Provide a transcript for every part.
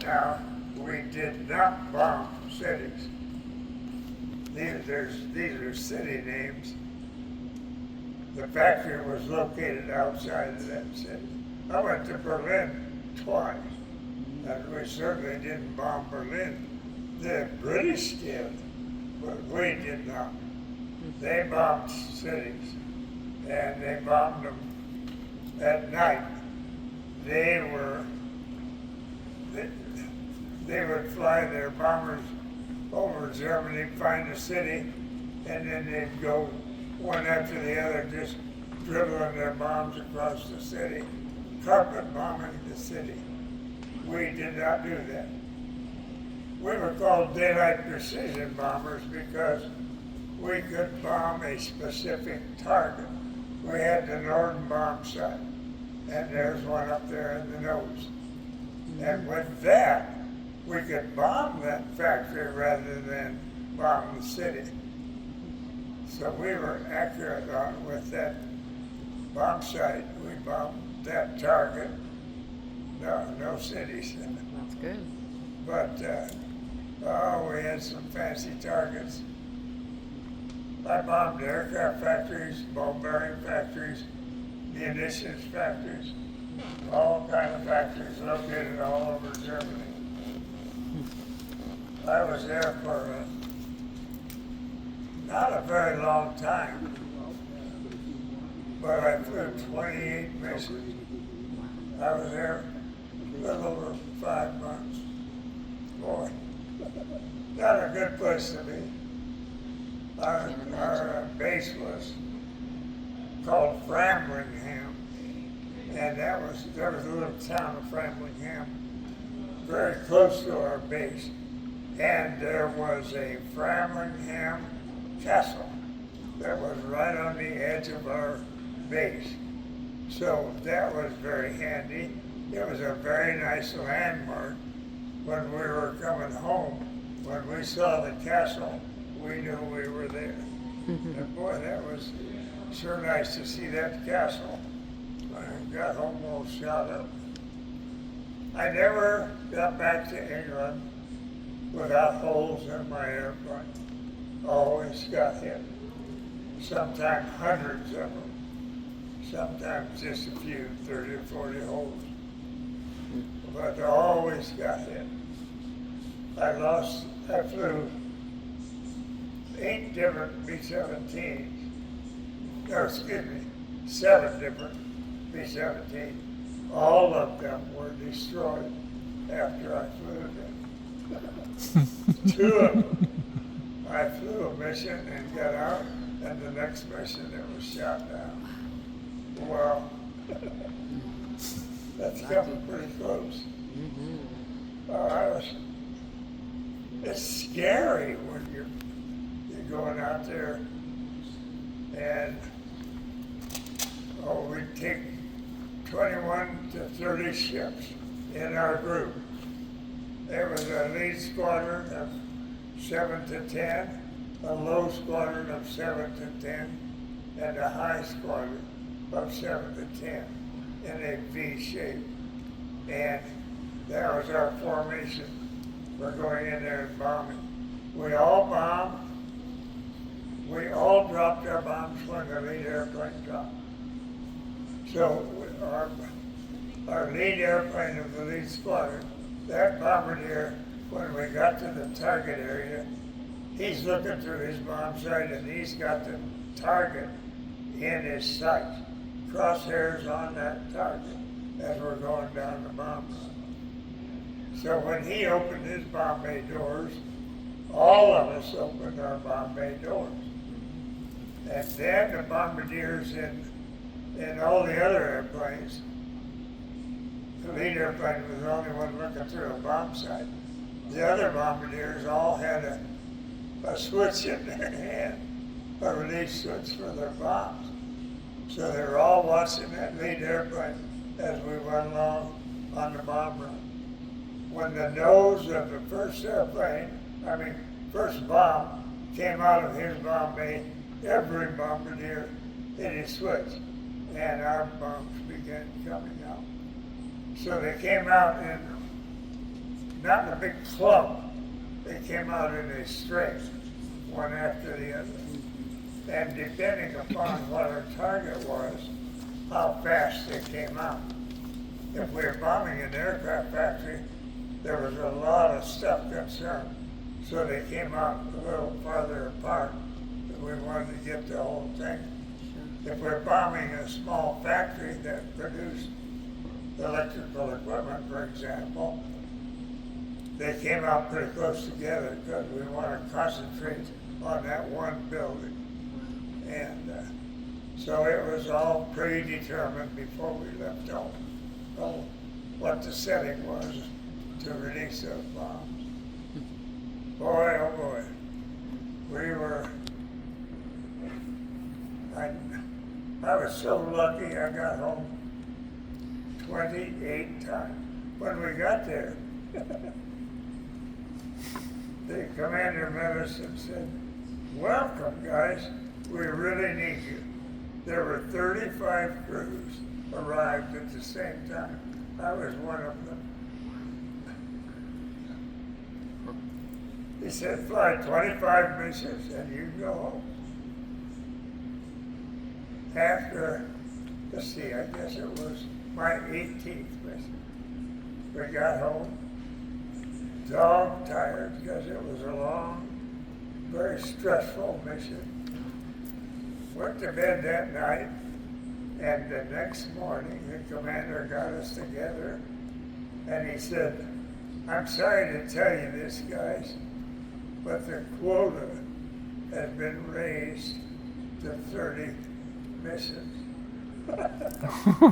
Now, we did not bomb cities. These are city names. The factory was located outside of that city. I went to Berlin twice, and we certainly didn't bomb Berlin. The British did, but we did not. They bombed cities, and they bombed them at night. They would fly their bombers over Germany, find a city, and then they'd go one after the other, just dribbling their bombs across the city, carpet bombing the city. We did not do that. We were called daylight precision bombers because we could bomb a specific target. We had the Norden bomb site, and there's one up there in the nose. And with that, we could bomb that factory rather than bomb the city. So we were accurate with that bomb site. We bombed that target. No cities. That's good. But we had some fancy targets. I bombed aircraft factories, ball bearing factories, munitions factories, all kind of factories located all over Germany. I was there for not a very long time, but I flew 28 missions. I was there a little over 5 months. Boy, not a good place to be. Our base was called Framlingham, and there was a little town of Framlingham very close to our base, and there was a Framlingham castle that was right on the edge of our base. So that was very handy. It was a very nice landmark when we were coming home. When we saw the castle, we knew we were there. And boy, that was sure nice to see that castle. I got home all shot up. I never got back to England without holes in my airplane. Always got hit. Sometimes hundreds of them. Sometimes just a few, 30 or 40 holes. But always got hit. I flew 8 different B-17s. No, excuse me, 7 different B-17s. All of them were destroyed after I flew them. 2 of them, I flew a mission and got out, and the next mission it was shot down. Wow. That's coming pretty close. It's scary when you're going out there, and we take 21 to 30 ships in our group. There was a lead squadron of 7 to 10, a low squadron of 7 to 10, and a high squadron of 7 to 10 in a V shape. And that was our formation for going in there and bombing. We all bombed. We all dropped our bombs when the lead airplane dropped. So our lead airplane of the lead squadron, that bombardier, when we got to the target area, he's looking through his bomb sight and he's got the target in his sight, crosshairs on that target as we're going down the bomb run. So when he opened his bomb bay doors, all of us opened our bomb bay doors. And then the bombardiers in all the other airplanes, the lead airplane was the only one looking through a bomb sight. The other bombardiers all had a switch in their hand, a release switch for their bombs. So they were all watching that lead airplane as we went along on the bomb run. When the nose of the first bomb came out of his bomb bay, every bombardier hit his switch, and our bombs began coming out. So they came out in not in a big clump. They came out in a string, one after the other. And depending upon what our target was, how fast they came out. If we were bombing an aircraft factory, there was a lot of stuff concerned. So they came out a little farther apart, and we wanted to get the whole thing. If we're bombing a small factory that produced electrical equipment, for example, they came out pretty close together because we want to concentrate on that one building. And so it was all predetermined before we left home, what the setting was to release those bombs. Boy, oh boy, I was so lucky I got home 28 times. When we got there, the commander met us and said, "Welcome, guys. We really need you." There were 35 crews arrived at the same time. I was one of them. He said, "Fly 25 missions and you go home." After, let's see, I guess it was my 18th mission. We got home, dog tired because it was a long, very stressful mission. Went to bed that night, and the next morning the commander got us together and he said, "I'm sorry to tell you this, guys, but the quota has been raised to 30 missions."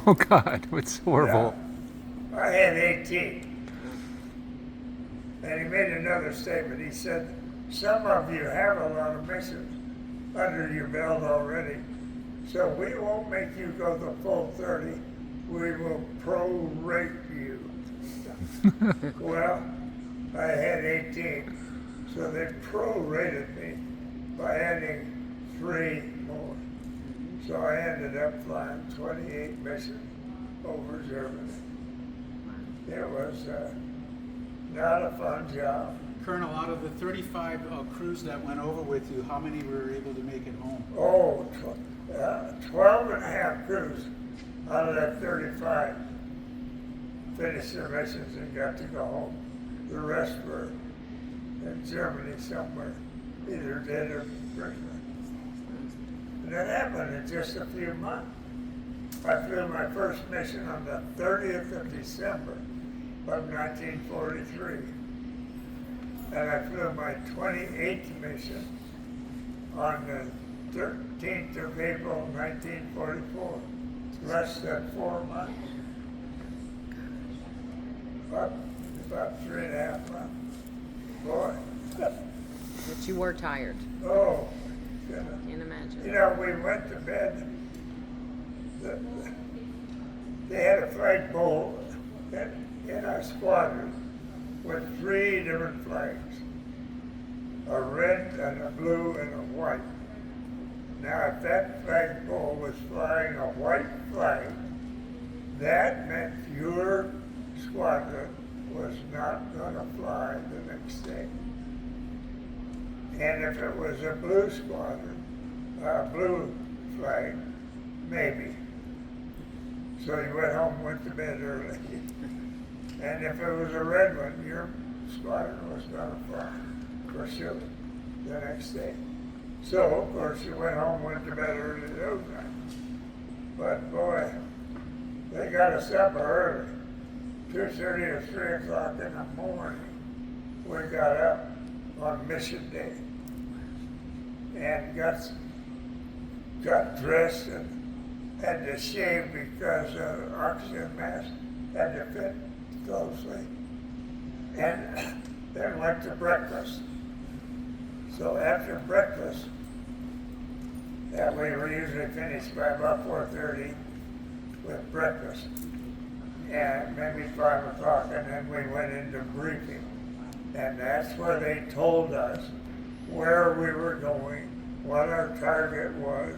Oh God, it's horrible. Yeah, I had 18. And he made another statement. He said, "Some of you have a lot of missions under your belt already, so we won't make you go the full 30. We will prorate you." Well, I had 18, so they prorated me by adding 3 more. So I ended up flying 28 missions over Germany. It was not a fun job. Colonel, out of the 35 crews that went over with you, how many were able to make it home? Oh, 12 and a half crews out of that 35 finished their missions and got to go home. The rest were in Germany somewhere, either dead or prisoner. And that happened in just a few months. I flew my first mission on the 30th of December of 1943. And I flew my 28th mission on the 13th of April, 1944. Less than 4 months. About 3.5 months. Boy. But you were tired. Oh, goodness. Can't imagine. You know, we went to bed. They had a flag pole in our squadron with 3 different flags, a red and a blue and a white. Now, if that flagpole was flying a white flag, that meant your squadron was not going to fly the next day. And if it was a blue squadron, a blue flag, maybe. So you went home, went to bed early. And if it was a red one, your squadron was going to fly for sure the next day. So, of course, you went home, went to bed early those nights. But boy, they got us up early. 2:30 or 3 o'clock in the morning, we got up on mission day and got dressed and had to shave because the oxygen mask had to fit closely. And then went to breakfast. So after breakfast, that we were usually finished by about 4:30 with breakfast, and maybe 5 o'clock, and then we went into briefing. And that's where they told us where we were going, what our target was,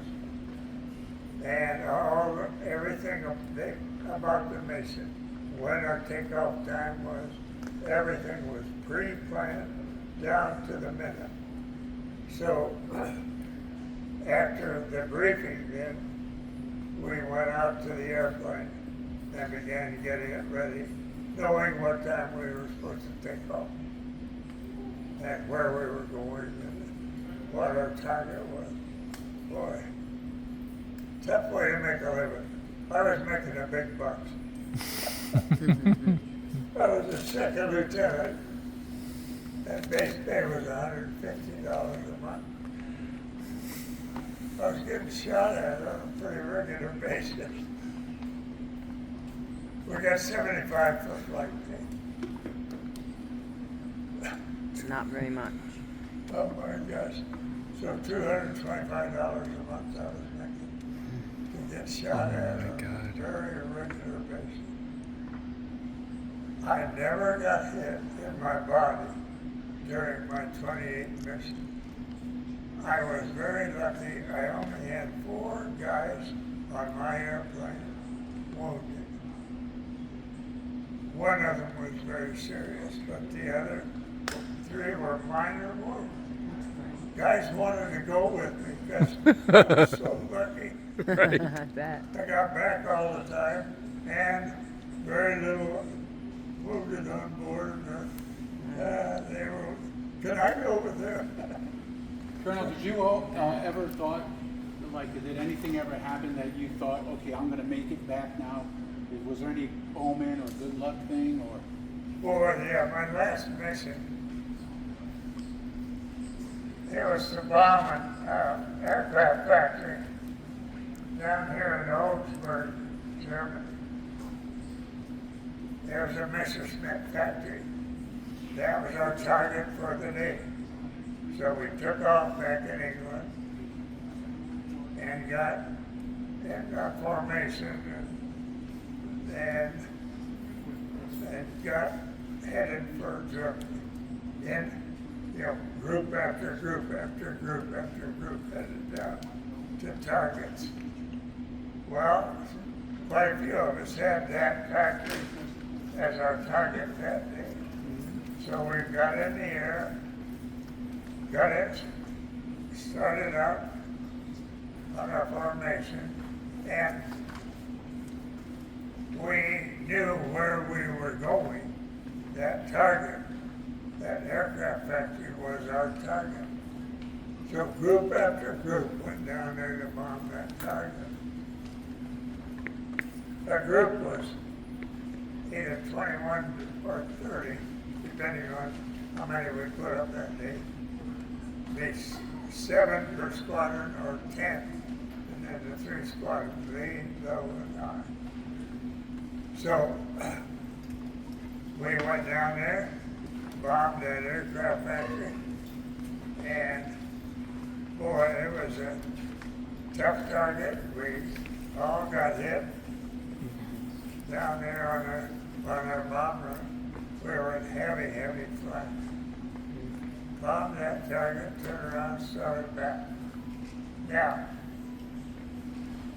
and everything about the mission, when our takeoff time was. Everything was pre-planned down to the minute. So after the briefing then, we went out to the airplane and began getting it ready, knowing what time we were supposed to take off and where we were going and what our target was. Boy, tough way to make a living. I was making a big bucks. I was a second lieutenant, and base pay was $150 a month. I was getting shot at on a pretty regular basis. We got 75 for flight pay. It's not very much. Oh my gosh. So $225 a month I was making to get shot at on a very irregular basis. I never got hit in my body during my 28 missions. I was very lucky. I only had 4 guys on my airplane wounded. One of them was very serious, but the other 3 were minor wounds. Guys wanted to go with me because I was so lucky. Right. I bet. I got back all the time and very little wounded on board. They were, can I go with them? Colonel, did you ever thought, like, did anything ever happen that you thought, okay, I'm gonna make it back now? Was there any omen or good luck thing, or? Boy, yeah, my last mission, it was to bomb an aircraft factory down here in Augsburg, Germany. There was a Messerschmitt factory. That was our target for the day. So we took off back in England and got in our formation and got headed for Germany. And, group after group after group after group headed down to targets. Well, quite a few of us had that factory as our target that day. So we got in the air, got it, started out on our formation, and we knew where we were going. That target, that aircraft factory was our target. So group after group went down there to bomb that target. That group was either 21 or 30, depending on how many we put up that day. Be 7 per squadron or 10, and then the 3 squadrons, A, low, and high. So we went down there, bombed that aircraft factory, and boy, it was a tough target. We all got hit down there on our bomb run. We were in heavy flight. Bombed that target, turned around, started back. Now,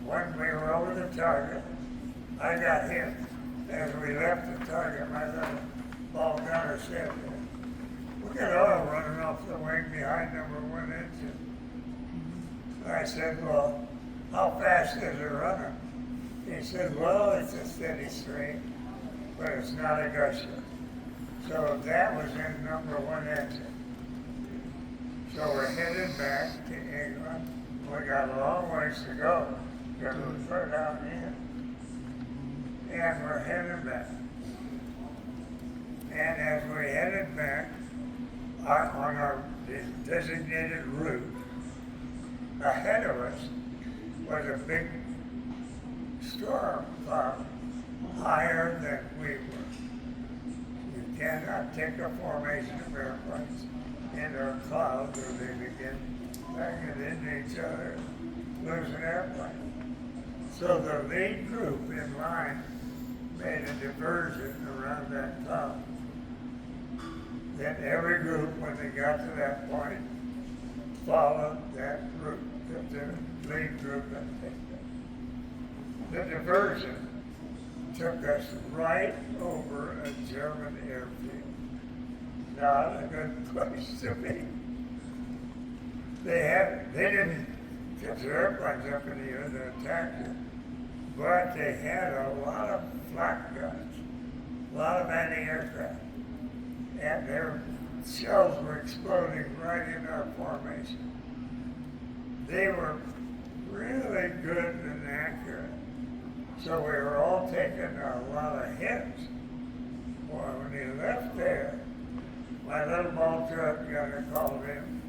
when we were over the target, I got hit. As we left the target, my little ball gunner said, "We got oil running off the wing behind number 1 engine." I said, "Well, how fast is it running?" He said, "Well, it's a steady stream, but it's not a gusher." So that was in number 1 engine. So we're headed back to England. We got a long ways to go because we're far down here. And we're headed back. And as we headed back on our designated route, ahead of us was a big storm cloud, higher than we were. You cannot take a formation of airplanes into a cloud or they begin banging into each other, losing airplanes. So the lead group in line made a diversion around that cloud. Then every group, when they got to that point, followed that route that the lead group had taken. The diversion took us right over a German airfield. Not a good place to be. They didn't get their airplanes up in the air to attack it, but they had a lot of flak guns, a lot of anti-aircraft, and their shells were exploding right in our formation. They were really good and accurate, so we were all taking a lot of hits. Well, when he left there, my little ball truck gunner called in.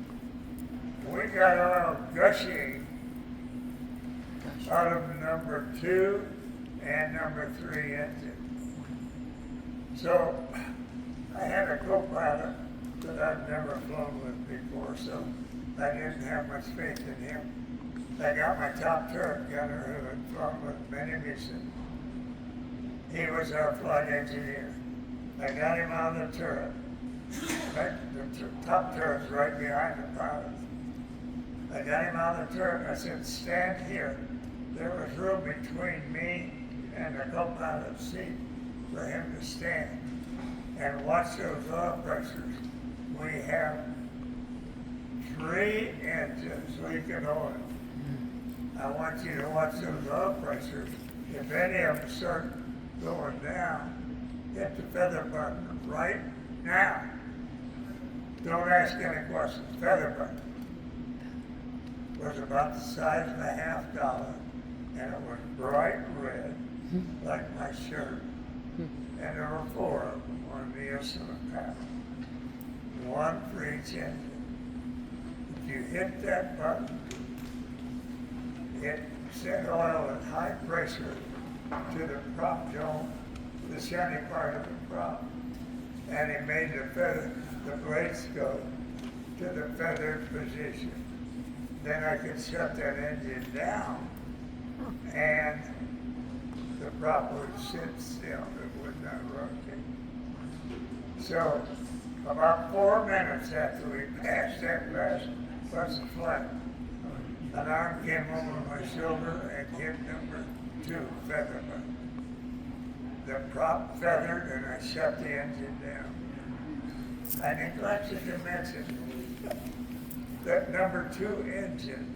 We got oil gushing out of number 2 and number 3 engine. So I had a co-pilot that I'd never flown with before, so I didn't have much faith in him. I got my top turret gunner who had flown with many missions. He was our flight engineer. I got him on the turret. The top turret's right behind the pilot. I got him on the turret. I said, stand here. There was room between me and the co-pilot's seat for him to stand. And watch those oil pressures. We have 3 engines leaking oil. I want you to watch those oil pressures. If any of them start going down, hit the feather button right now. Don't ask any questions. Feather button was about the size of a $50, and it was bright red, like my shirt. And there were 4 of them on the instrument panel. 1 for each engine. If you hit that button, it sent oil at high pressure to the prop dome, the shiny part of the prop, and it made the blades go to the feathered position. Then I could shut that engine down, and the prop would sit still. It would not rotate. So about 4 minutes after we passed that last bus of flight, an arm came over my shoulder and hit number 2 feather button. The prop feathered and I shut the engine down. I neglected to mention that number 2 engine,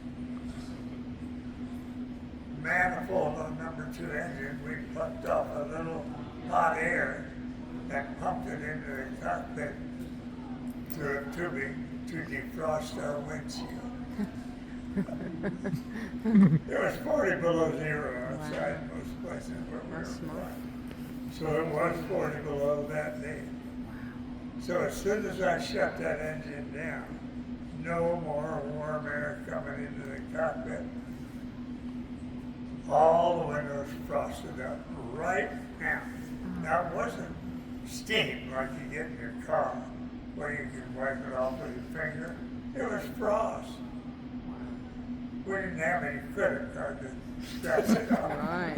manifold on number 2 engine, we plucked off a little hot air and pumped it into the cockpit through a tubing to defrost our windshield. It was 40 below 0 outside most places where we were flying. So it was 40 below that day. So as soon as I shut that engine down, no more warm air coming into the cockpit. All the windows frosted up right now. Now it wasn't steam like you get in your car where you can wipe it off with your finger. It was frost. We didn't have any credit card to scratch it off. Right.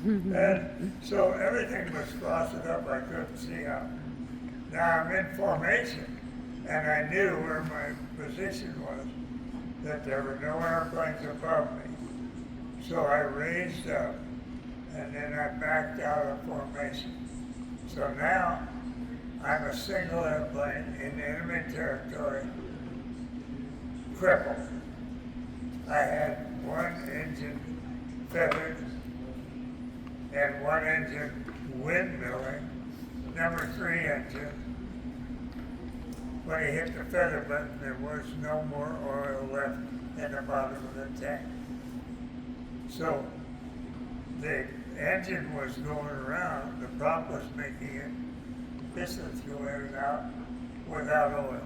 And so everything was frosted up. I couldn't see out. Now I'm in formation, and I knew where my position was, that there were no airplanes above me. So I raised up, and then I backed out of formation. So now I'm a single airplane in enemy territory, crippled. I had 1 engine feathered and 1 engine windmilling, number 3 engine. When he hit the feather button, there was no more oil left in the bottom of the tank. So the engine was going around, the prop was making it, pistons going out without oil.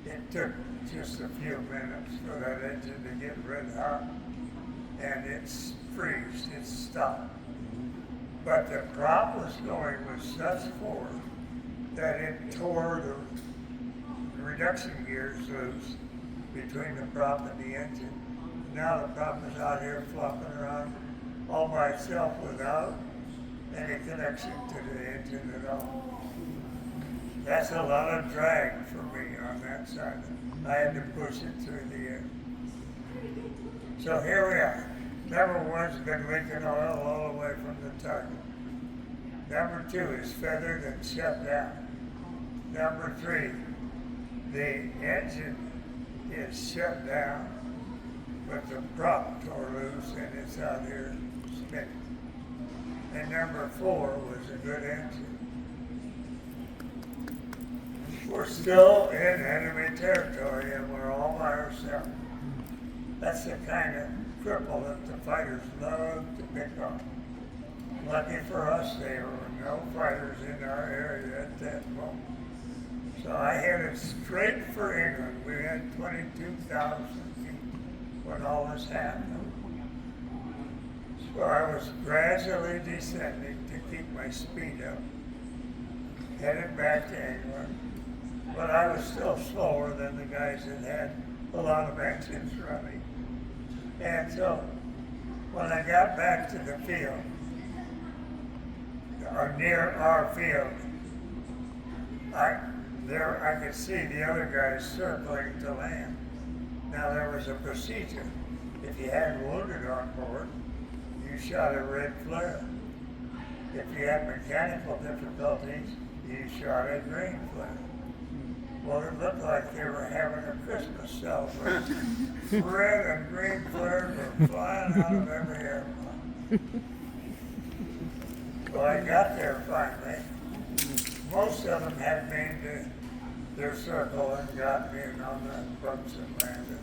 It took just a few minutes for that engine to get red hot, and it's freezed, it stopped. But the prop was going with such force that it tore the reduction gears loose between the prop and the engine. Now the prop is out here flopping around all by itself without any connection to the engine at all. That's a lot of drag for me on that side. I had to push it through the air. So here we are. Number one's been leaking oil all the way from the target. Number two is feathered and shut down. Number three, the engine is shut down, but the prop tore loose and it's out here spinning. And number four was a good engine. We're still in enemy territory and we're all by ourselves. That's the kind of cripple that the fighters love to pick on. Lucky for us, there were no fighters in our area at that moment. So I headed straight for England. We had 22,000 feet when all this happened. So I was gradually descending to keep my speed up, headed back to England. But I was still slower than the guys that had a lot of engines running. And so when I got back to the field, or near our field, I could see the other guys circling to land. Now there was a procedure. If you had wounded on board, you shot a red flare. If you had mechanical difficulties, you shot a green flare. Well, it looked like they were having a Christmas celebration. Red and green flares were flying out of every airplane. So I got there finally. Most of them had made their circle and got me in on the boats and landed.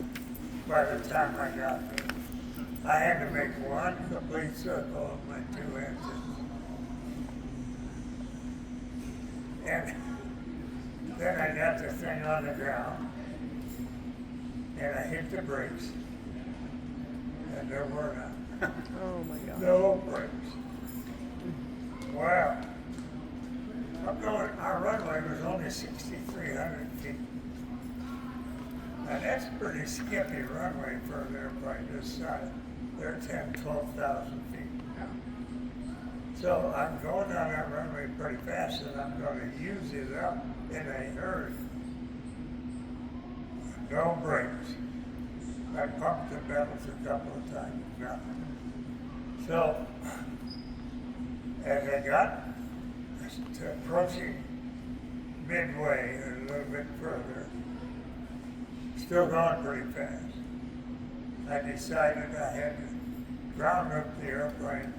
By the time I got there, I had to make one complete circle of my two engines. And then I got the thing on the ground, and I hit the brakes, and there were none. Oh my God. No brakes. Wow. Our runway was only 6,300 feet. Now that's pretty skippy runway for an airplane this size. They're 10, 12,000 feet. So I'm going down that runway pretty fast and I'm going to use it up in a hurry. No brakes. I pumped the pedals a couple of times, nothing. So as I got to approaching midway a little bit further, still going pretty fast, I decided I had to ground up the airplane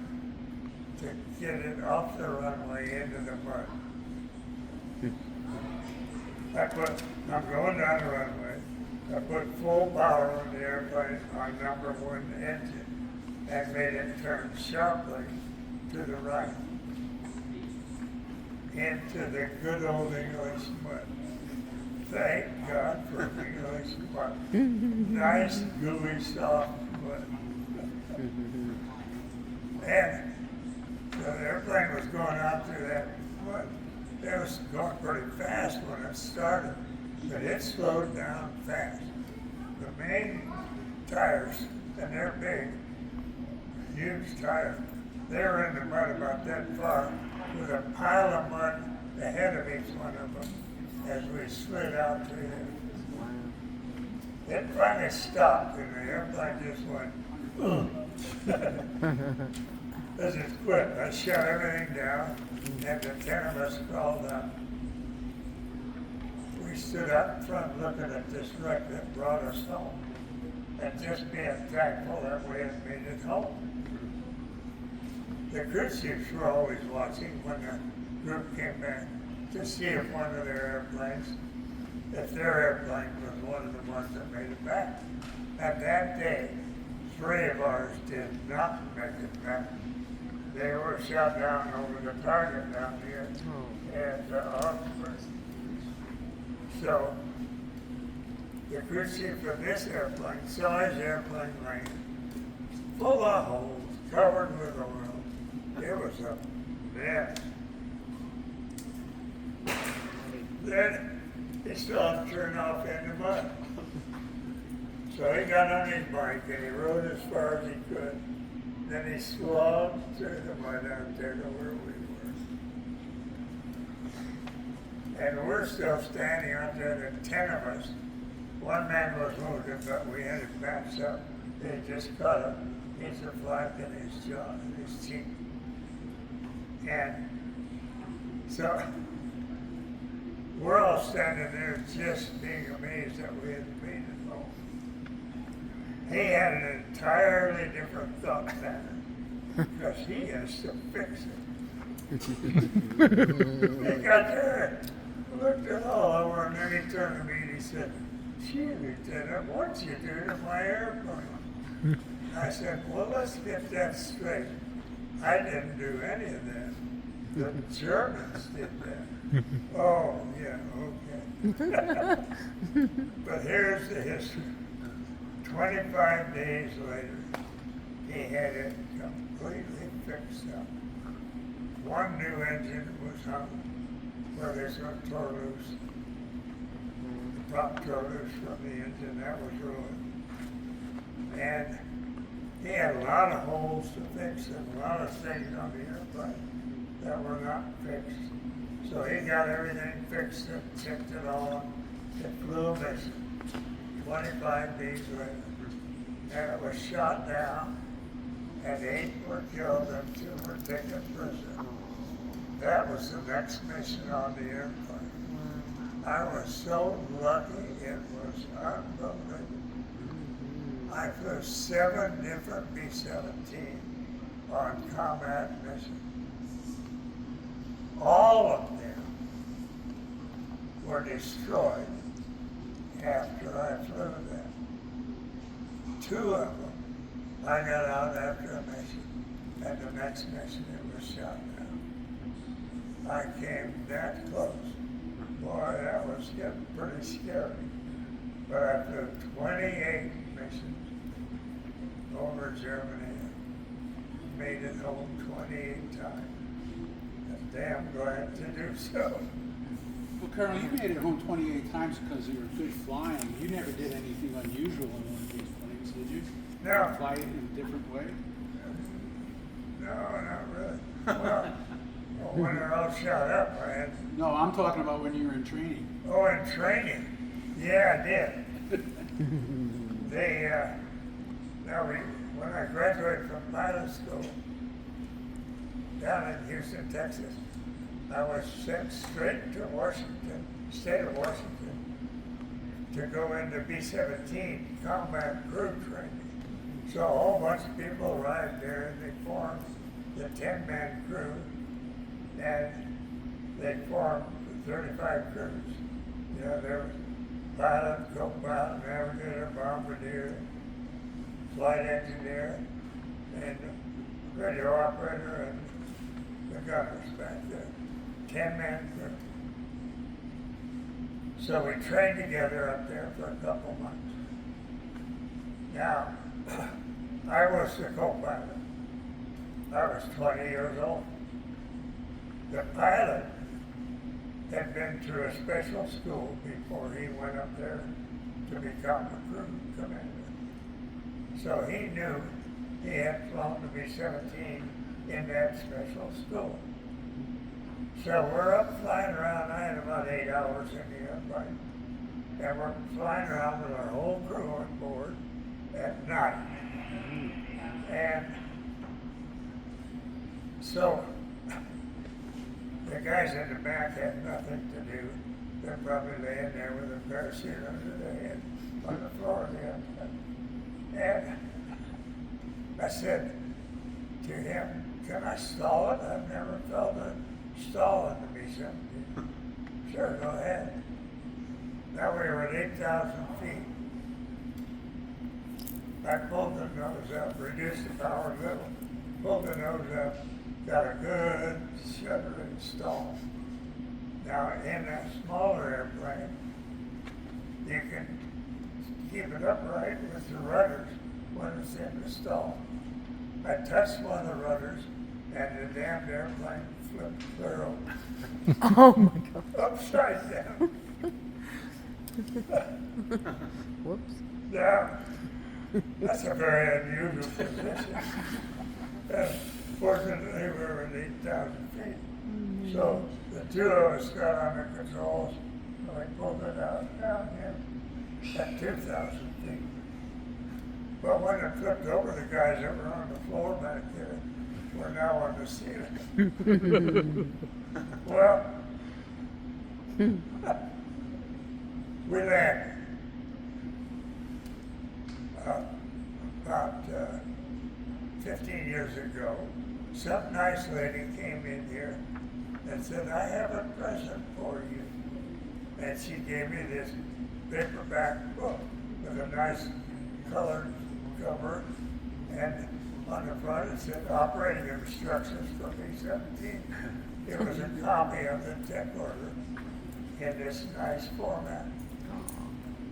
to get it off the runway into the mud. I'm going down the runway. I put full power on the airplane on number one engine and made it turn sharply to the right into the good old English mud. Thank God for English mud. Nice, gooey, soft mud. And so the airplane was going out through that mud. It was going pretty fast when it started, but it slowed down fast. The main tires, and they're big, huge tires, they were in the mud about that far with a pile of mud ahead of each one of them as we slid out through there. It finally stopped and the airplane just went, This is quit. I shut everything down and the 10 of us crawled out. We stood up in front looking at this wreck that brought us home and just being thankful that we had made it home. The crew chiefs were always watching when the group came back to see if one of their airplanes, if their airplane was one of the ones that made it back. And that day, 3 of ours did not make it back. They were shot down over the target down here at Oxford. So the crew chief of this airplane saw his airplane land full of holes, covered with oil. It was a mess. Then he saw him turn off into mud. So he got on his bike and he rode as far as he could. Then he slogged through the mud out there to where we were. And we're still standing out there, the 10 of us. One man was wounded, but we had him patched up. He just cut piece of flak in his jaw, in his cheek. And so we're all standing there just being amazed that we had made it home. He had an entirely different thought pattern because he has to fix it. He got there, looked it all over, and then he turned to me and he said, "Gee, Lieutenant, what'd you do to my airplane?" I said, "Well, let's get that straight. I didn't do any of that. The Germans did that." Oh, yeah, okay. But here's the history. 25 days later, he had it completely fixed up. One new engine was hung where this one tore loose. The prop tore loose from the engine, that was ruined. And he had a lot of holes to fix and a lot of things on the airplane that were not fixed. So he got everything fixed and checked it all. It flew missing 25 days later. And it was shot down, and 8 were killed and 2 were taken prisoner. That was the next mission on the airplane. I was so lucky, it was unbelievable. I flew 7 different B-17 on combat missions. All of them were destroyed after I flew them. 2 of them, I got out after a mission, and the next mission it was shot down. I came that close. Boy, that was getting pretty scary. But I flew 28 missions over Germany and made it home 28 times. I'm damn glad to do so. Well, Colonel, you made it home 28 times because you were good flying. You never did anything unusual in one of these planes, did you? No. Fly it in a different way? No, not really. Well, when they're all shot up, I had. No, I'm talking about when you were in training. Oh, in training? Yeah, I did. When I graduated from pilot school down in Houston, Texas, I was sent straight to Washington, state of Washington, to go into B-17 combat crew training. So a whole bunch of people arrived there and they formed the 10-man crew, and they formed the 35 crews. You know, there was pilot, co-pilot, navigator, bombardier, flight engineer, and radio operator, and the gunners back there. 10-man crew. So we trained together up there for a couple months. Now, I was the co-pilot. I was 20 years old. The pilot had been through a special school before he went up there to become a crew commander. So he knew he had flown to B-17 in that special school. So we're up flying around. I had about 8 hours in the airplane. And we're flying around with our whole crew on board at night. And so the guys in the back had nothing to do. They're probably laying there with a parachute under their head on the floor of the airplane. And I said to him, "Can I stall it? I've never felt a stall in the B-17. Sure, go ahead." Now we were at 8,000 feet. I pulled the nose up, reduced the power a little, pulled the nose up, got a good shuddering stall. Now in that smaller airplane, you can keep it upright with the rudders when it's in the stall. I touched one of the rudders and the damn airplane flipped clear over. Oh my God. Upside down. Whoops. Now, that's a very unusual position. Fortunately, we were at 8,000 feet. So the 2 of us got on the controls, and we pulled it out down here at 2,000 feet. But when it flipped over, the guys that were on the floor back there were now on the ceiling. Well, we landed. About 15 years ago, some nice lady came in here and said, I have a present for you. And she gave me this paperback book with a nice colored cover, and on the front it said operating instructions for B-17. It was a copy of the tech order in this nice format.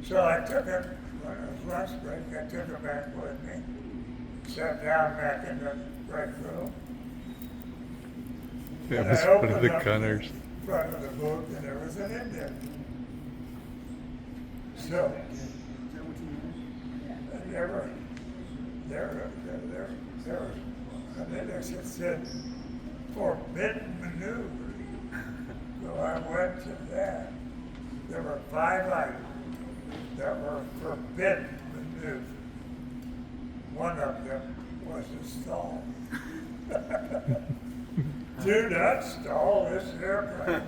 So I took it, when it was lunch break, I took it back with me, sat down back in the break room. That and was I one of opened the up gunners. the front of the book, and there was an indent. So, there was an index that said forbidden maneuver. So I went to that. There were 5 items that were forbidden maneuver. One of them was a stall. Do not stall this airplane.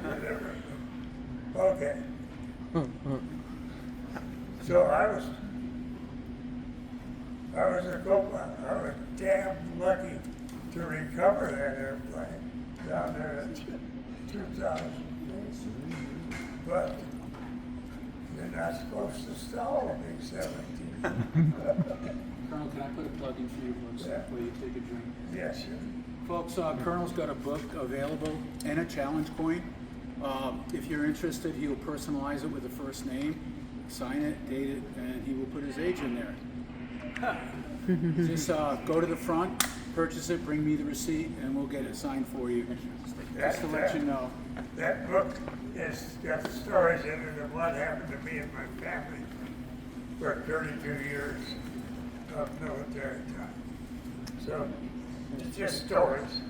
Okay. So I was a co-pilot. I was damn lucky to recover that airplane down there in 2000. But you're not supposed to stall a B-17. Colonel, can I put a plug in for you folks Yeah. before you take a drink? Yes, sir. Folks, Colonel's got a book available and a challenge coin. If you're interested, he will personalize it with a first name, sign it, date it, and he will put his age in there. Just go to the front, purchase it, bring me the receipt, and we'll get it signed for you. Just to let you know. That book has got stories in it of what happened to me and my family for 32 years of military time. So it's just stories.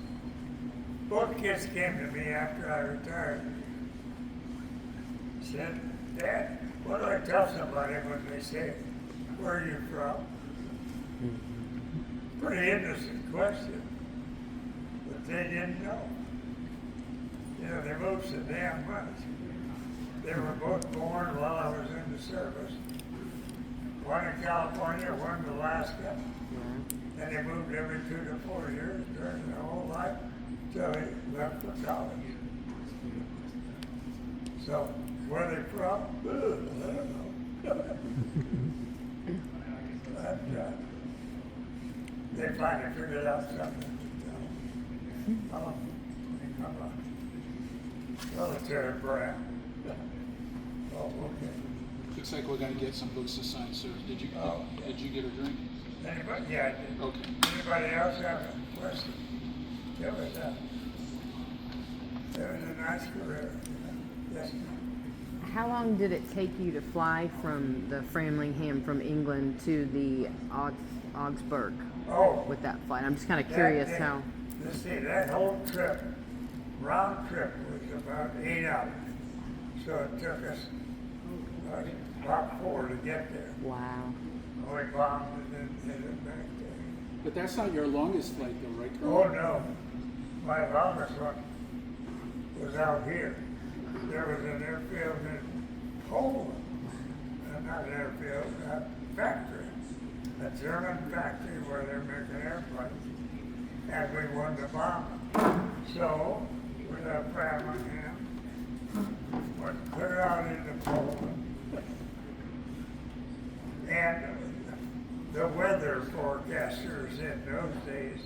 Both kids came to me after I retired. Said, Dad, what do I tell somebody when they say, where are you from? Pretty innocent question, but they didn't know. You know, they moved so damn much. They were both born while I was in the service. One in California, one in Alaska. And they moved every 2 to 4 years during their whole life till they left for college. So, where they from? I don't know. But, they finally figured out something. I'm a military brat. Oh, okay. Looks like we're gonna get some books to sign, sir. Did you get a drink? Anybody? Yeah, I did. Okay. Anybody else have a question? It was a nice career. Yes, ma'am. How long did it take you to fly from the Framingham from England to the Augsburg Oh, with that flight? I'm just kind of curious that, how. Let's see, that whole trip, round trip, was about 8 hours. So it took us about 4 to get there. Wow. We bombed and then headed back there. But that's not your longest flight though, right, Oh, Colonel? no. My longest one was out here. There was an airfield in Poland. Not an airfield, a factory. A German factory where they're making airplanes. And we won the bomb. So, with our Framingham, went clear out into Poland. And the weather forecasters in those days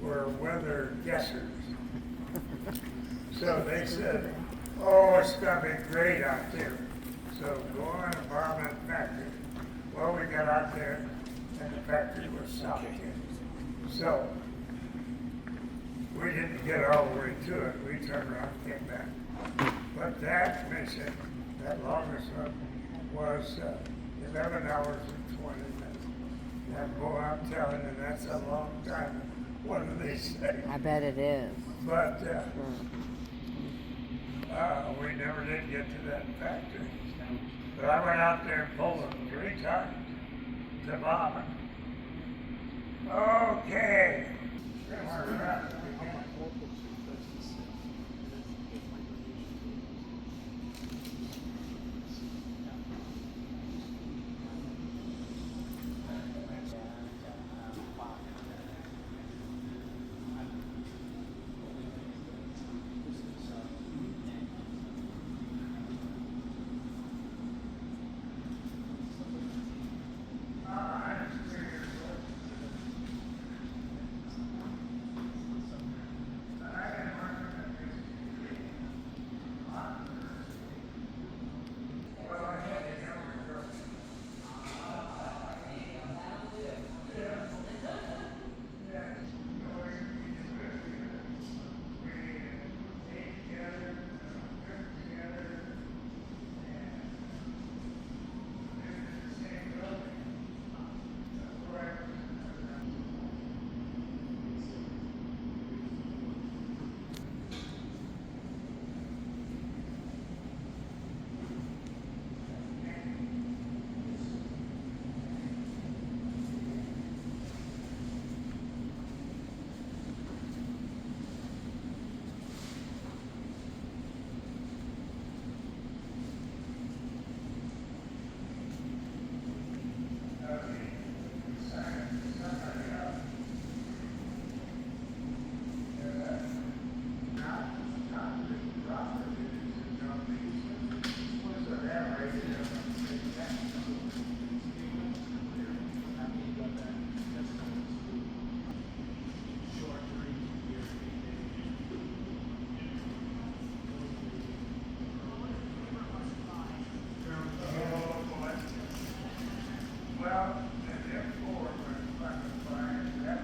were weather guessers. So they said, oh, it's going to be great out there. So go on and bomb that factory. Well, we got out there and the factory was stopped in. So we didn't get all the way to it. We turned around and came back. But that mission, that longest one, was 11 hours and 20 minutes. And boy, I'm telling you, that's a long time. One of these things. I bet it is. But we never did get to that factory. But I went out there in Poland 3 times to bomb it. Okay. Well, and therefore, when I can find that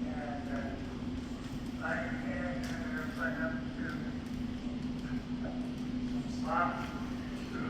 and I can bring up to Bob to